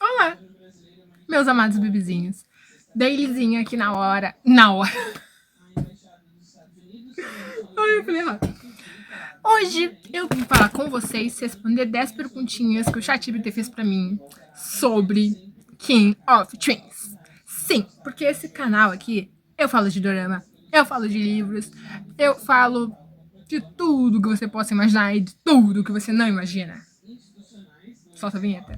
Olá, meus amados bebezinhos. Dailyzinha aqui na hora. Na hora. Ai, eu falei errado. Hoje eu vim falar com vocês, responder 10 perguntinhas que o ChatGPT fez pra mim sobre King of Twins. Sim, porque esse canal aqui, eu falo de dorama, eu falo de livros, eu falo de tudo que você possa imaginar e de tudo que você não imagina. Solta a vinheta.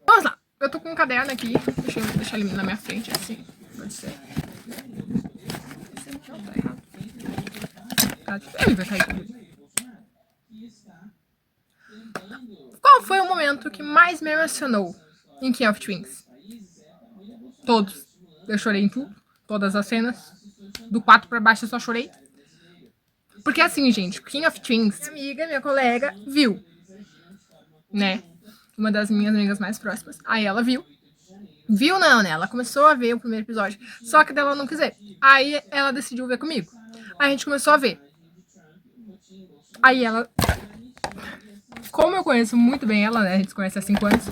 Vamos lá. Eu tô com um caderno aqui. Deixa eu deixar ele na minha frente assim. Pode ser. Não, tá errado. Ele vai cair tudo. Qual foi o momento que mais me emocionou em King of Twins? Todos. Eu chorei em tudo. Todas as cenas. Do 4 pra baixo eu só chorei. Porque assim, gente, King of Twins, minha amiga, minha colega, viu. Né? Uma das minhas amigas mais próximas. Aí ela viu. Viu não, né? Ela começou a ver o primeiro episódio. Só que dela não quis ver. Aí ela decidiu ver comigo. Aí a gente começou a ver. Aí ela... Como eu conheço muito bem ela, né? A gente se conhece há 5 anos.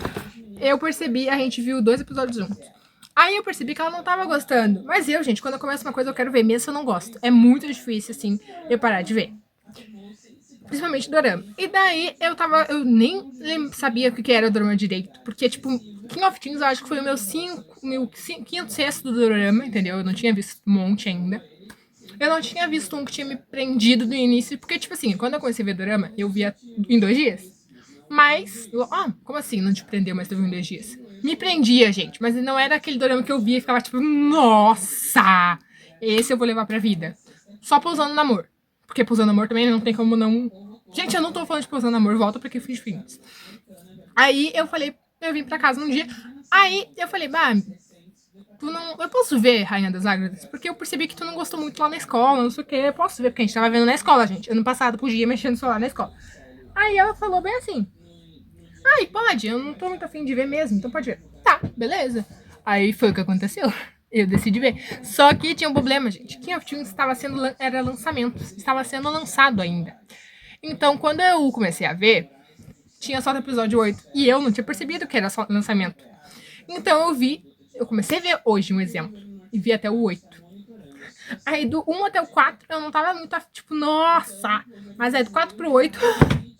Eu percebi, a gente viu 2 episódios juntos. Aí eu percebi que ela não tava gostando. Mas eu, gente, quando eu começo uma coisa eu quero ver, mesmo se eu não gosto. É muito difícil, assim, eu parar de ver. Principalmente dorama. E daí eu nem sabia o que era dorama direito. Porque, tipo, King of Things eu acho que foi o meu quinto, sexto do dorama, entendeu? Eu não tinha visto um monte ainda. Eu não tinha visto um que tinha me prendido no início. Porque, tipo assim, quando eu comecei a ver dorama, eu via em 2 dias. Mas, como assim não te prendeu, mas teve em 2 dias? Me prendia, gente, mas não era aquele dorama que eu via e ficava tipo, nossa, esse eu vou levar pra vida. Só Pousando no Amor. Porque Pousando no Amor também não tem como não... Gente, eu não tô falando de Pousando no Amor, volta porque fiz fins. Aí eu falei, eu vim pra casa um dia, aí eu falei, tu não... Eu posso ver Rainha das Lágrimas? Porque eu percebi que tu não gostou muito lá na escola, não sei o que, eu posso ver, porque a gente tava vendo na escola, gente. Ano passado podia mexer no celular na escola. Aí ela falou bem assim, ai, pode, eu não tô muito afim de ver mesmo, então pode ver. Tá, beleza. Aí foi o que aconteceu. Eu decidi ver. Só que tinha um problema, gente. King of Thrones era lançamento. Estava sendo lançado ainda. Então, quando eu comecei a ver, tinha só o episódio 8. E eu não tinha percebido que era só lançamento. Então eu comecei a ver hoje um exemplo. E vi até o 8. Aí do 1 até o 4 eu não tava muito, tipo, nossa. Mas aí do 4 pro 8,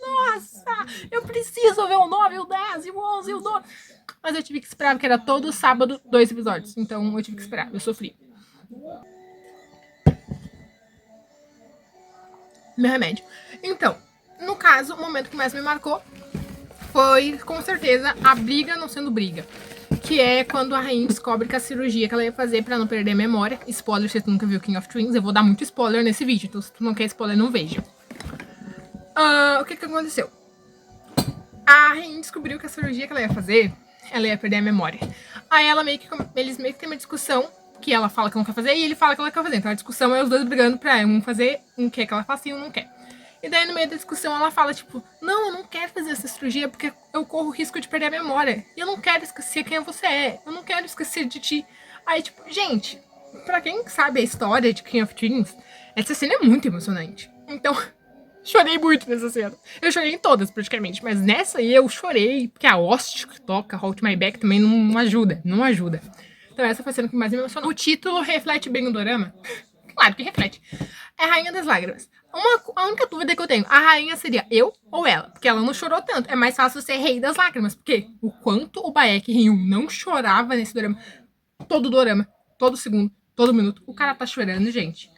nossa, eu preciso ver o 9, o 10, o 11, o 12. Mas eu tive que esperar, porque era todo sábado 2 episódios. Então eu tive que esperar, eu sofri. Meu remédio. Então, no caso, o momento que mais me marcou foi, com certeza, a briga não sendo briga. Que é quando a rainha descobre que a cirurgia que ela ia fazer pra não perder a memória. Spoiler, se tu nunca viu King of Twins, eu vou dar muito spoiler nesse vídeo. Então, se tu não quer spoiler, não veja. O que aconteceu? A rainha descobriu que a cirurgia que ela ia fazer, ela ia perder a memória. Aí eles meio que têm uma discussão, que ela fala que não quer fazer e ele fala que ela quer fazer. Então a discussão é os dois brigando pra um fazer, um quer que ela faça e um não quer. E daí no meio da discussão ela fala, tipo, não, eu não quero fazer essa cirurgia porque eu corro o risco de perder a memória. E eu não quero esquecer quem você é. Eu não quero esquecer de ti. Aí, tipo, gente, pra quem sabe a história de King of Twins, essa cena é muito emocionante. Então, chorei muito nessa cena. Eu chorei em todas, praticamente. Mas nessa aí eu chorei, porque a host que toca, Hold My Back, também não ajuda. Não ajuda. Então essa foi a cena que mais me emocionou. O título reflete bem o dorama? Claro que reflete. É Rainha das Lágrimas. A única dúvida que eu tenho, a rainha seria eu ou ela? Porque ela não chorou tanto. É mais fácil ser Rei das Lágrimas. Porque o quanto o Baek Ryu não chorava nesse dorama. Todo dorama, todo segundo, todo minuto. O cara tá chorando, gente.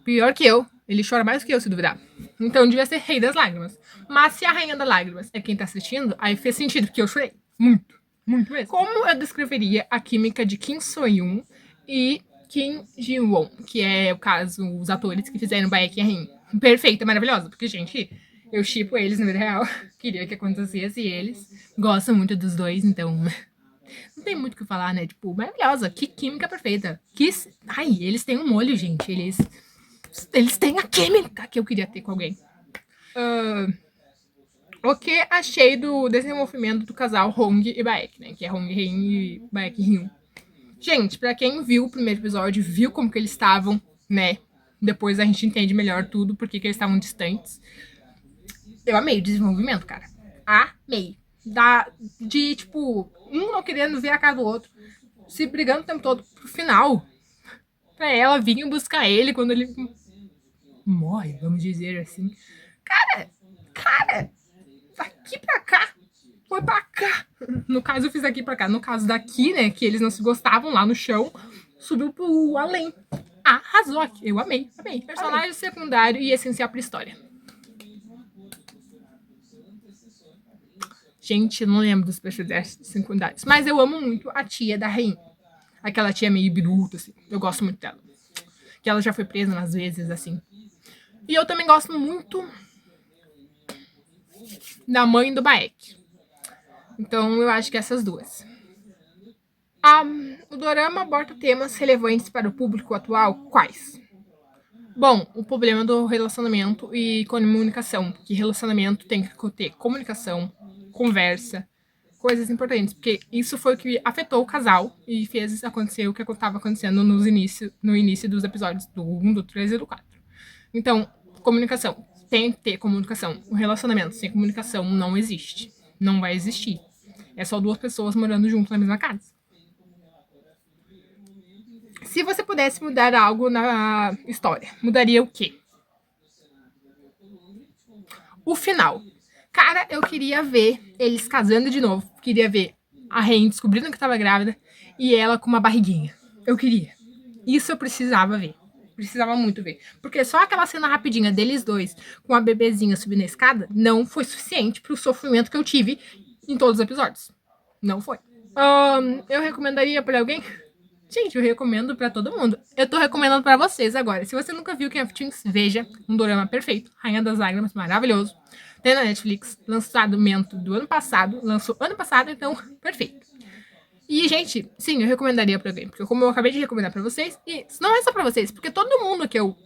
Pior que eu. Ele chora mais do que eu, se duvidar. Então devia ser Rei das Lágrimas. Mas se a Rainha das Lágrimas é quem tá assistindo, aí fez sentido, porque eu chorei. Muito. Muito mesmo. Como eu descreveria a química de Kim So-yoon e Kim Ji-won, que é, o caso, os atores que fizeram Baek e a Rainha? Perfeita, maravilhosa. Porque, gente, eu shippo eles na vida real. Queria que acontecesse e eles gostam muito dos dois, então... Não tem muito o que falar, né? Tipo, maravilhosa. Que química perfeita. Ai, eles têm um molho, gente. Eles têm a química que eu queria ter com alguém. O que achei do desenvolvimento do casal Hong e Baek, né? Que é Hong Hin e Baek Hyun. Gente, pra quem viu o primeiro episódio, viu como que eles estavam, né? Depois a gente entende melhor tudo, porque que eles estavam distantes. Eu amei o desenvolvimento, cara. Amei. Tipo, um não querendo ver a cara do outro, se brigando o tempo todo pro final. Pra ela vir buscar ele quando ele morre, vamos dizer assim. Cara, daqui pra cá, foi pra cá. No caso, eu fiz daqui pra cá. No caso daqui, né, que eles não se gostavam lá no chão, subiu pro além. Arrasou aqui. Eu amei. Personagem secundário e essencial pra história. Gente, eu não lembro dos personagens secundários. Mas eu amo muito a tia da rainha. Aquela tia meio biruta, assim. Eu gosto muito dela. Que ela já foi presa umas vezes, assim. E eu também gosto muito da mãe do Baek. Então, eu acho que essas duas. O dorama aborda temas relevantes para o público atual. Quais? Bom, o problema do relacionamento e comunicação. Que relacionamento tem que ter comunicação, conversa, coisas importantes. Porque isso foi o que afetou o casal e fez acontecer o que estava acontecendo no início dos episódios do 1, do 3 e do 4. Então, comunicação. Tem que ter comunicação. O relacionamento sem comunicação não existe. Não vai existir. É só duas pessoas morando junto na mesma casa. Se você pudesse mudar algo na história, mudaria o quê? O final. Cara, eu queria ver eles casando de novo. Queria ver a Rain descobrindo que estava grávida e ela com uma barriguinha. Eu queria. Isso eu precisava ver. Precisava muito ver. Porque só aquela cena rapidinha deles dois com a bebezinha subindo a escada não foi suficiente pro sofrimento que eu tive em todos os episódios. Não foi. Eu recomendaria pra alguém? Gente, eu recomendo pra todo mundo. Eu tô recomendando pra vocês agora. Se você nunca viu King of Things, veja. Um dorama perfeito. Rainha das Lágrimas, maravilhoso. Tem na Netflix, lançamento do ano passado. Lançou ano passado, então, perfeito. E, gente, sim, eu recomendaria pra alguém. Porque como eu acabei de recomendar pra vocês, e não é só pra vocês, porque todo mundo que eu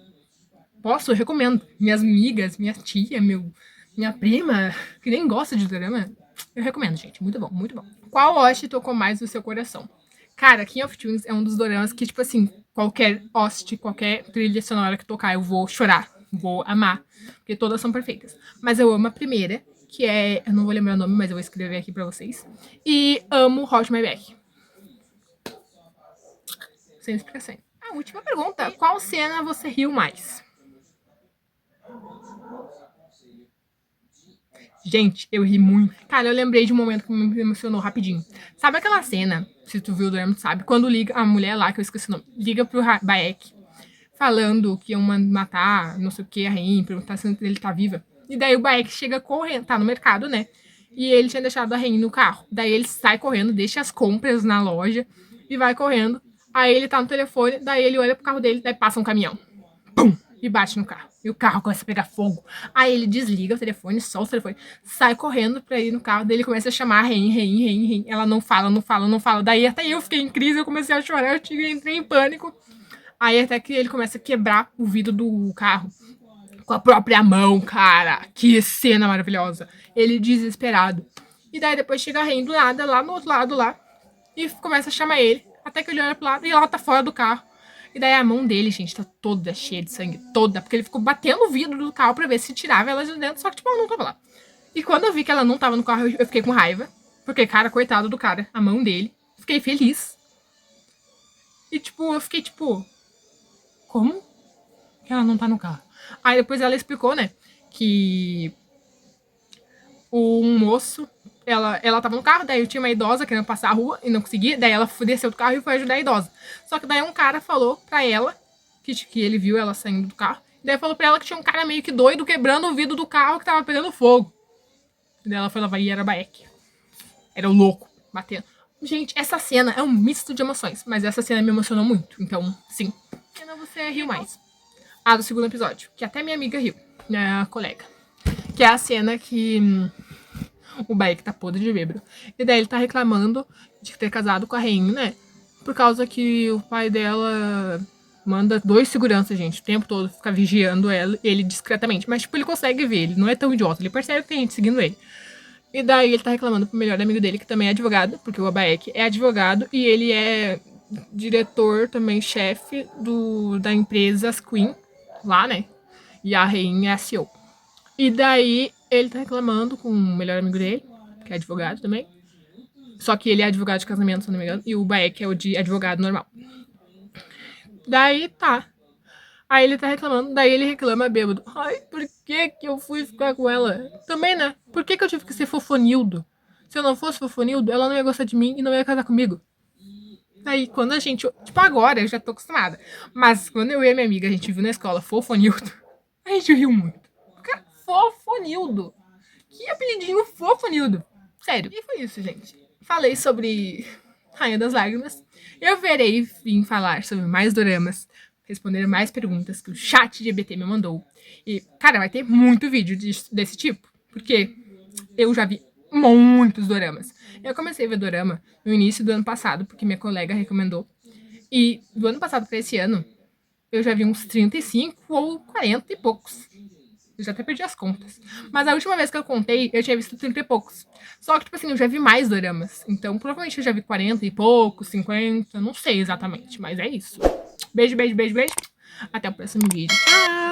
posso, eu recomendo. Minhas amigas, minha tia, minha prima, que nem gosta de dorama, eu recomendo, gente. Muito bom, muito bom. Qual host tocou mais no seu coração? Cara, King of Thrones é um dos doramas que, tipo assim, qualquer host, qualquer trilha sonora que tocar, eu vou chorar, vou amar, porque todas são perfeitas. Mas eu amo a primeira, que é, eu não vou lembrar o nome, mas eu vou escrever aqui pra vocês. E amo Hot My Back. Sem explicação. A última pergunta, qual cena você riu mais? Gente, eu ri muito. Cara, eu lembrei de um momento que me emocionou rapidinho. Sabe aquela cena, se tu viu o drama, tu sabe, quando liga a mulher lá, que eu esqueci o nome, liga pro Baek, falando que iam matar, não sei o que, a rainha, perguntar se ele tá viva. E daí o Baek chega correndo, tá no mercado, né? E ele tinha deixado a rainha no carro. Daí ele sai correndo, deixa as compras na loja e vai correndo. Aí ele tá no telefone, daí ele olha pro carro dele, daí passa um caminhão. Pum! E bate no carro. E o carro começa a pegar fogo. Aí ele desliga o telefone, solta o telefone, sai correndo pra ir no carro. Daí ele começa a chamar a Rain. Ela não fala. Daí até eu fiquei em crise, eu comecei a chorar, eu entrei em pânico. Aí até que ele começa a quebrar o vidro do carro com a própria mão, cara. Que cena maravilhosa. Ele desesperado. E daí depois chega a Rain do nada, lá no outro lado lá, e começa a chamar ele. Até que ele olha pro lado e ela tá fora do carro. E daí a mão dele, gente, tá toda cheia de sangue, toda. Porque ele ficou batendo o vidro do carro pra ver se tirava ela de dentro, só que, tipo, ela não tava lá. E quando eu vi que ela não tava no carro, eu fiquei com raiva. Porque, cara, coitado do cara, a mão dele. Fiquei feliz. E, tipo, eu fiquei, tipo... Como que ela não tá no carro? Aí depois ela explicou, né, que... um moço... Ela tava no carro, daí tinha uma idosa querendo passar a rua e não conseguia, daí ela desceu do carro e foi ajudar a idosa. Só que daí um cara falou pra ela, que ele viu ela saindo do carro, daí falou pra ela que tinha um cara meio que doido quebrando o vidro do carro que tava pegando fogo. E daí ela foi lavar e era Baek. Era o louco, batendo. Gente, essa cena é um misto de emoções, mas essa cena me emocionou muito, então, sim. Que cena você riu mais? A do segundo episódio, que até minha amiga riu, minha colega. Que é a cena que... o Baek tá podre de bêbado. E daí ele tá reclamando de ter casado com a rainha, né? Por causa que o pai dela manda 2 seguranças, gente, o tempo todo, ficar vigiando ele discretamente. Mas, tipo, ele consegue ver, ele não é tão idiota, ele percebe que tem gente seguindo ele. E daí ele tá reclamando pro melhor amigo dele, que também é advogado, porque o Baek é advogado e ele é diretor também, chefe da empresa Queen, lá, né? E a rainha é a CEO. E daí ele tá reclamando com o melhor amigo dele, que é advogado também. Só que ele é advogado de casamento, se não me engano, e o Baek é o de advogado normal. Daí tá. Aí ele tá reclamando, daí ele reclama bêbado. Ai, por que que eu fui ficar com ela? Também, né? Por que que eu tive que ser fofonildo? Se eu não fosse fofonildo, ela não ia gostar de mim e não ia casar comigo. Aí, quando a gente... Tipo, agora eu já tô acostumada. Mas quando eu e minha amiga, a gente viu na escola Fofonildo, a gente riu muito. Cara, Fofonildo. Que apelidinho Fofonildo. Sério. E foi isso, gente. Falei sobre Rainha das Lágrimas. Eu verei vir falar sobre mais doramas, responder mais perguntas que o chat de EBT me mandou. E, cara, vai ter muito vídeo desse tipo. Porque eu já vi muitos doramas. Eu comecei a ver dorama no início do ano passado, porque minha colega recomendou. E do ano passado pra esse ano, eu já vi uns 35 ou 40 e poucos. Eu já até perdi as contas. Mas a última vez que eu contei, eu tinha visto 30 e poucos. Só que, tipo assim, eu já vi mais doramas. Então, provavelmente eu já vi 40 e poucos, 50, não sei exatamente. Mas é isso. Beijo, beijo, beijo, beijo. Até o próximo vídeo. Tchau!